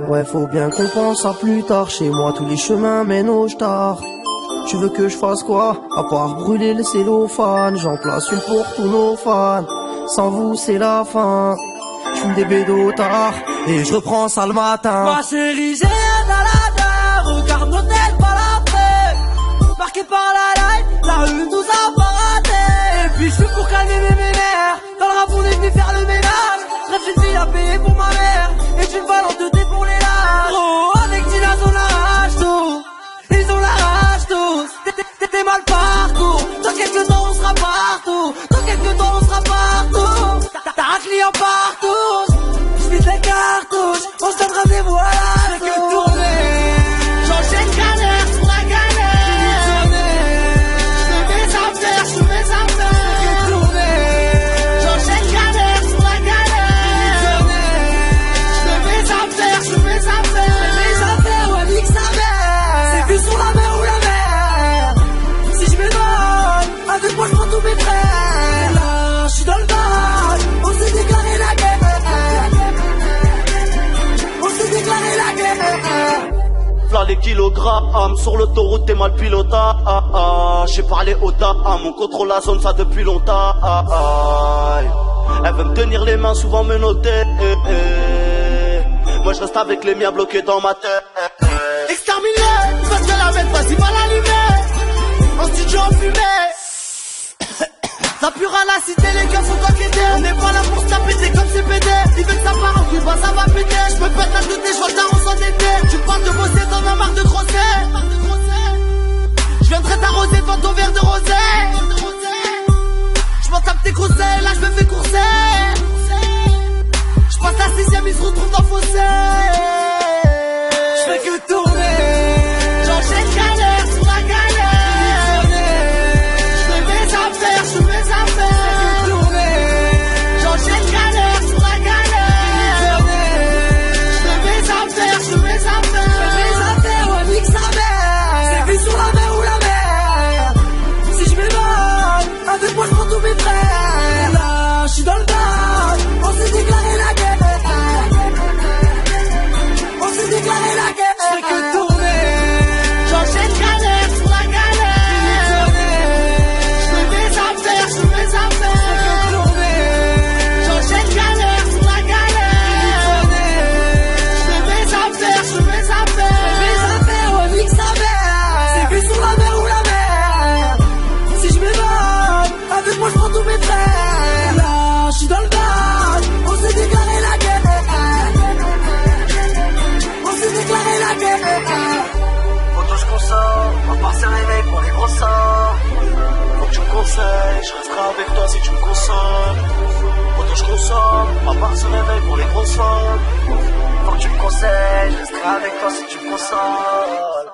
Ouais, faut bien qu'on pense à plus tard. Chez moi, tous les chemins mènent au star. Tu veux que je fasse quoi? À part brûler le cellophane. J'en place une pour tous nos fans. Sans vous, c'est la fin. J'fume des bédos tard et je reprends ça le matin. Ma chérie, j'ai un dalada. Regarde nos têtes par la feuille. Marqué par la light, la rue nous a pas raté. Et puis je suis pour calmer mes mères. Dans le rap on est venu faire le ménage. Bref, j'ai une fille à payer pour ma mère. Et tu me balances de thé pour les lâches. Oh, avec Dinas on arrache tout. Ils ont la rage tous. T'es mal partout. Dans quelques temps on sera partout. Dans quelques temps on sera partout. T'as un client partout. J'vide les cartouches. On se donne rendez-vous à la fais que tourner. J'enchaîne galère sur la galère. J'fais mes affaires, j'fais mes affaires. Fais que tourner. J'enchaîne galère sur la galère. J'fais mes affaires, j'fais mes affaires. J'fais mes affaires, ouais, nique sa mère. C'est vu sur la mer ou la mer. Si je m'évade, avec moi j'prends tous mes frères. Là, j'suis dans le bal, on s'est déclaré la guerre. On s'est déclaré la guerre. V'là les kilogrammes, sur l'autoroute t'es mal pilota. J'ai parlé au dame, on contrôle la zone ça depuis longtemps. Elle veut me tenir les mains, souvent me noter. Moi je reste avec les miens bloqués dans ma tête. Exterminé, parce que la mène, vas-y va l'allumer. En studio en fumée. Ça pure à la cité, les gars sont enquêtés. On n'est pas là pour se taper, c'est comme CPD. Il veut que ça part en cul, bah ça va péter. J'me pète la tête, je vois le daron s'endetter. Tu parles de bosser, t'en as marre de grosser. J'viendrai t'arroser devant ton verre de rosé. J'm'en tape tes conseils, là j'me fais courser. J'passe la 6ème, il se retrouve dans le fossé. J'fais que tourner. J'enchaîne galère sur la galère. J'fais mes affaires, j'fais mes affaires. J'fais tourner. J'enchaîne galère sur la galère. J'fais mes affaires, j'fais mes affaires. J'fais mes affaires, ouais, nique sa mère. C'est vu sur la mer ou la mer. Si je m'évade, avec moi j'prends tous mes frères. Là, j'suis dans le bal, on s'est déclaré la guerre. On s'est déclaré la guerre. J'fais que tourner. J'enchaîne galère sur la galère. J'fais mes affaires, j'fais mes affaires. J'fais que tourner. J'enchaîne galère sur la galère. J'fais mes affaires, j'fais mes affaires. J'fais mes affaires, ouais, nique sa mère. C'est vu sur la mer ou la mer. Si je m'évade, avec moi j'prends tous mes frères. Là, j'suis dans le bal, on s'est déclaré la guerre. On s'est déclaré la guerre. Faut que je consomme, à part se réveiller pour les gros sorts. Faut que tu me conseilles, je resterai avec toi si tu me consommes. Faut que je consomme, à part se réveiller pour les gros sorts. Faut que tu me conseilles, je resterai avec toi si tu me consoles.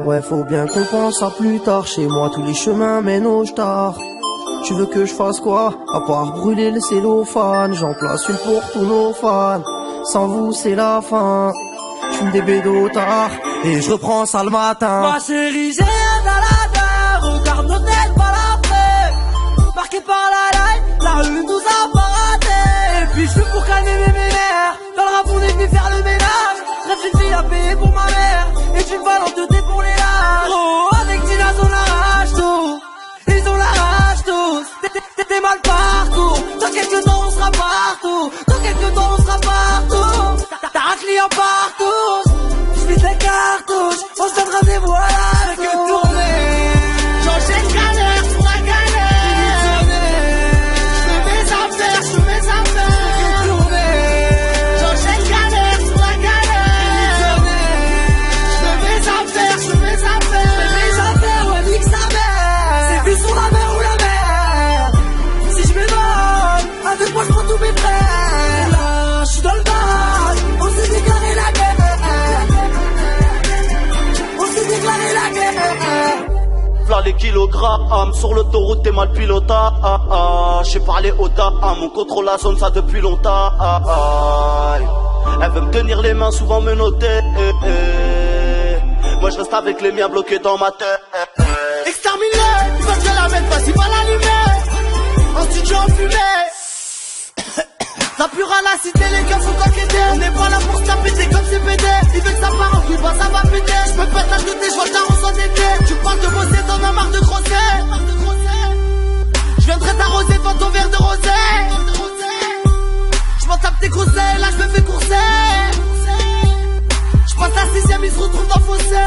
Ouais, faut bien qu'on pense à plus tard. Chez moi, tous les chemins mènent au star. Tu veux que je fasse quoi? À part brûler le cellophane. J'en place une pour tous nos fans. Sans vous, c'est la fin. J'fume des bédos tard et je reprends ça le matin. Ma chérie, j'ai un dalada. Regarde nos têtes par la feuille. Marqué par la light, la rue nous a pas raté. Et puis rendez-vous à la fais que tourner. J'enchaîne galère sur la galère. Je fais mes affaires, je fais mes affaires. Je fais que tourner. J'enchaîne galère sur la galère. Je fais mes affaires, je fais mes affaires. Je fais mes affaires, ouais, nique sa mère. C'est vu sur la mer ou la mer. Si je m'évade, avec moi je prends tous mes frères. Là, je suis dans le bas, on s'est déclaré la guerre. On s'est déclaré la guerre. V'là les kilogrammes, sur l'autoroute t'es mal pilotage. J'ai parlé au dame, on contrôle la zone ça depuis longtemps. Elle veut me tenir les mains, souvent me noter. Moi je reste avec les miens bloqués dans ma tête. Exterminé, ils veulent que la mettre, vas-y va l'allumer. En studio en fumée. La pure à la cité, les gars sont enquêtés. On n'est pas là pour se la péter comme c'est pété. Il veut que ça part en cul, bah ça va péter. J'me pète la tête et j'vois le daron s'endetter. Tu parles de bosser, t'en as marre de grosser. J'viendrai t'arroser devant ton verre de rosé. J'm'en tape tes conseils, là j'me fais courser. J'passe la 6ème, ils se retrouvent dans le fossé.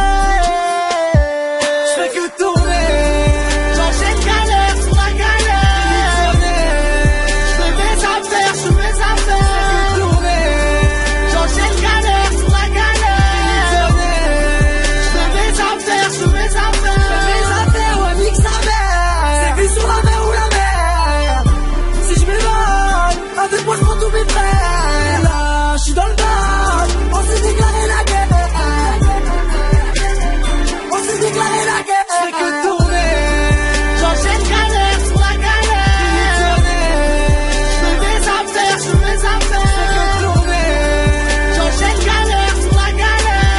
J'fais que tourner. J'enchaîne galère sur la galère. J'fais mes affaires, je fais mes affaires. J'fais que tourner. J'enchaîne galère sur la galère. J'fais mes affaires, je fais mes affaires. J'fais mes affaires, ouais, nique sa mère. C'est vu sur la mer ou la mer. Si je m'évade, avec moi je prends tous mes frères. Là, je suis dans le bas, on s'est déclaré la guerre. On s'est déclaré la guerre. Je fais que tourner. J'enchaîne galère sur la galère. Je fais mes affaires, je fais mes affaires. Je fais que tourner. J'enchaîne galère sur la galère.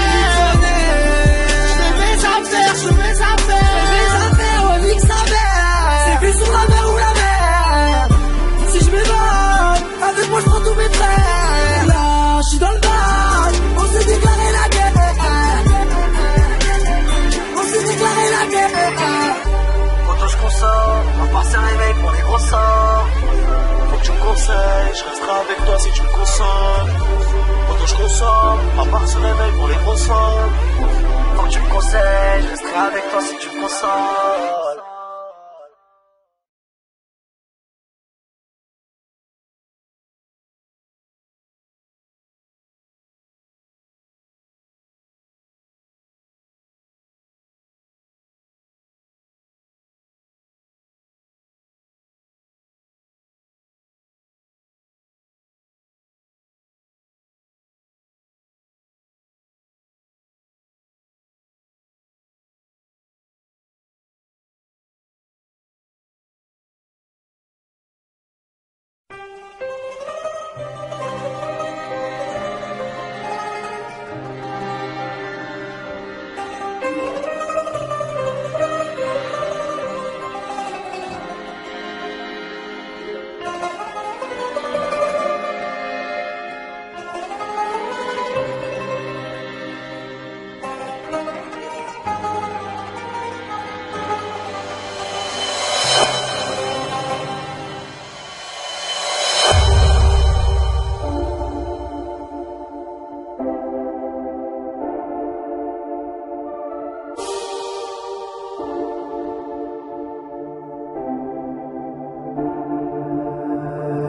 Je fais mes affaires, je fais mes affaires. Je fais mes affaires, ouais, nique sa mère. C'est vu sur la mer ou la mer. Si je m'évade, avec moi je prends tous mes frères. Là, je suis dans le bas, on s'est déclaré la guerre. On s'est déclaré la guerre. Quand je consomme, à part c'est réveil pour les gros sorts. Faut que tu me conseilles, je resterai avec toi si tu me consommes. Quand je consomme, à part ce réveil pour les gros sorts. Faut que tu me conseilles, je resterai avec toi si tu me consoles.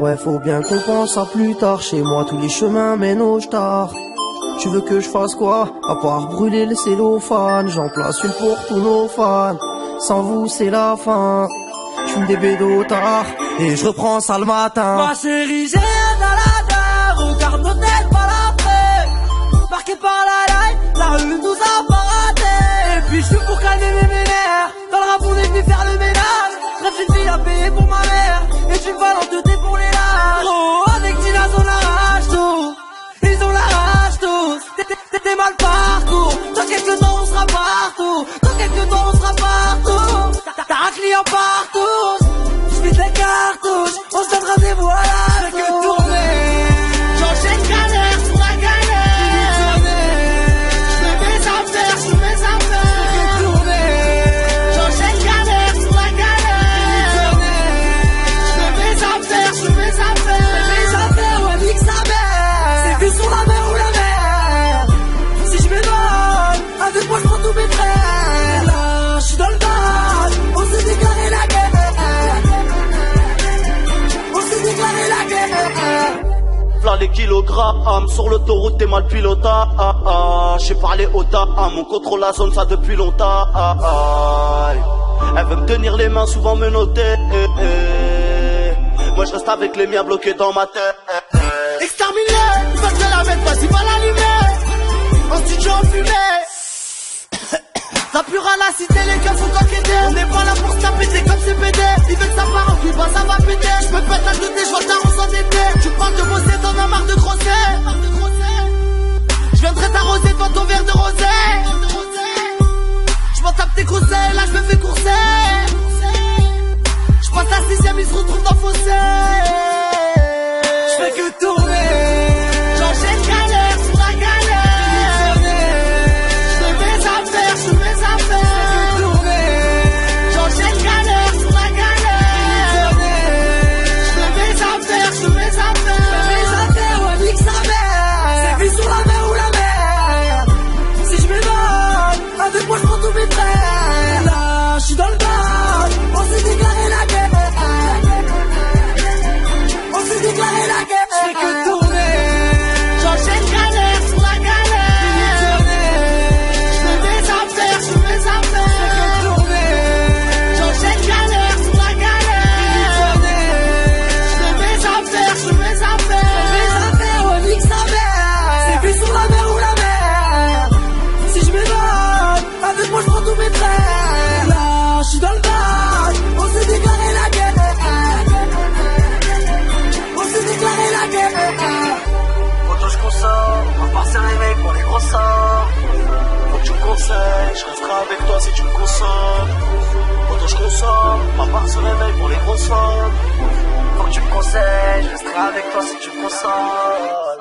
Ouais, faut bien qu'on pense à plus tard. Chez moi, tous les chemins mènent au star. Tu veux que je fasse quoi? À part brûler le cellophane. J'en place une pour tous nos fans. Sans vous, c'est la fin. J'fume des bédos tard et je reprends ça le matin. Ma chérie, j'ai rien dans la dalle. Regarde nos têtes par l'après. Marqué par la life, la rue nous a pas ratés. Et puis je suis pour calmer mes nerfs. Dans le rap, on est venu faire le ménage. Bref, une fille à payer pour ma mère. Et tu me balances de thé pour les lâches. Oh, avec Dinas, on arrache tout. Ils ont la rage tous. T'es mal partout. Dans quelques temps, on sera partout. Dans quelques temps, on sera partout. T'as un client partout. J'vide les cartouches. On se donne rendez-vous à la fais que tourner. J'enchaîne galère sur la galère. J'fais mes affaires, j'fais mes affaires. Fais que tourner. J'enchaîne galère sur la galère. J'fais mes affaires. les kilogrammes. Sur l'autoroute t'es mal pilotage. J'ai parlé aux dames, on contrôle la zone ça depuis longtemps. Elle veut me tenir les mains, souvent me noter. Moi je reste avec les miens bloqués dans ma tête. Exterminé, il va te la mettre, vas-y va l'allumer. En studio en fumée. Ça pure à la cité, les gars sont coquettés. On n'est pas là pour se la péter comme CPD. Il veut que ça part en cul, bah ça va péter. J'me pète la tête, je vois le daron s'endetter. Tu parles de bosser, t'en as marre de grosser. J'viendrai t'arroser devant ton verre de rosé. J'm'en tape tes conseils, là j'me fais courser. J'passe la 6ème, il se retrouve dans le fossé. J'fais que tourner. J'enchaîne galère sur la galère. J'fais mes affaires, j'fais mes affaires. J'fais que tourner. J'enchaîne galère sur la galère. J'fais mes affaires, j'fais mes affaires. J'fais mes affaires, ouais, nique sa mère. C'est vie sur la mer ou la mer. Si j'm'évade, avec moi j'prends tous mes frères. Là, j'suis dans le bas, on s'est déclaré la guerre. On s'est déclaré la guerre. J'fais que tourner. J'enchaîne galère sur la galère. J'fais mes affaires, j'fais mes affaires. J'fais que tourner. J'enchaîne galère sur la galère. J'fais mes affaires, j'fais mes affaires. J'fais mes affaires, on nique sa mère. C'est vie sur la mer ou la mer. Si j'm'évade, avec moi j'prends tous mes frères. Là, j'suis dans le bas, on s'est déclaré la guerre. On s'est déclaré la guerre. Autant je consomme, à part c'est les mecs pour les gros sorts. Faut que tu me conseilles, je resterai avec toi si tu me consommes. Autant je consomme, à part c'est les mecs pour les gros sorts. Faut que tu me conseilles, je resterai avec toi si tu me consommes.